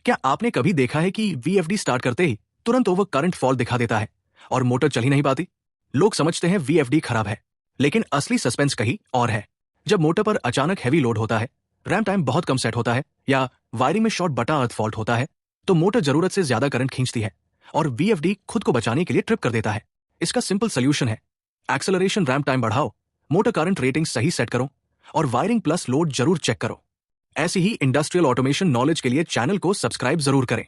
क्या आपने कभी देखा है कि वीएफडी स्टार्ट करते ही तुरंत ओवर करंट फॉल्ट दिखा देता है और मोटर चल ही नहीं पाती? लोग समझते हैं वीएफडी खराब है, लेकिन असली सस्पेंस कहीं और है। जब मोटर पर अचानक हैवी लोड होता है, रैम टाइम बहुत कम सेट होता है या वायरिंग में शॉर्ट बटा अर्थ फॉल्ट होता है, तो मोटर जरूरत से ज्यादा करंट खींचती है और वीएफडी खुद को बचाने के लिए ट्रिप कर देता है। इसका सिंपल सोल्यूशन है, एक्सेलरेशन रैम टाइम बढ़ाओ, मोटर करंट रेटिंग सही सेट करो और वायरिंग प्लस लोड जरूर चेक करो। ऐसी ही इंडस्ट्रियल ऑटोमेशन नॉलेज के लिए चैनल को सब्सक्राइब जरूर करें।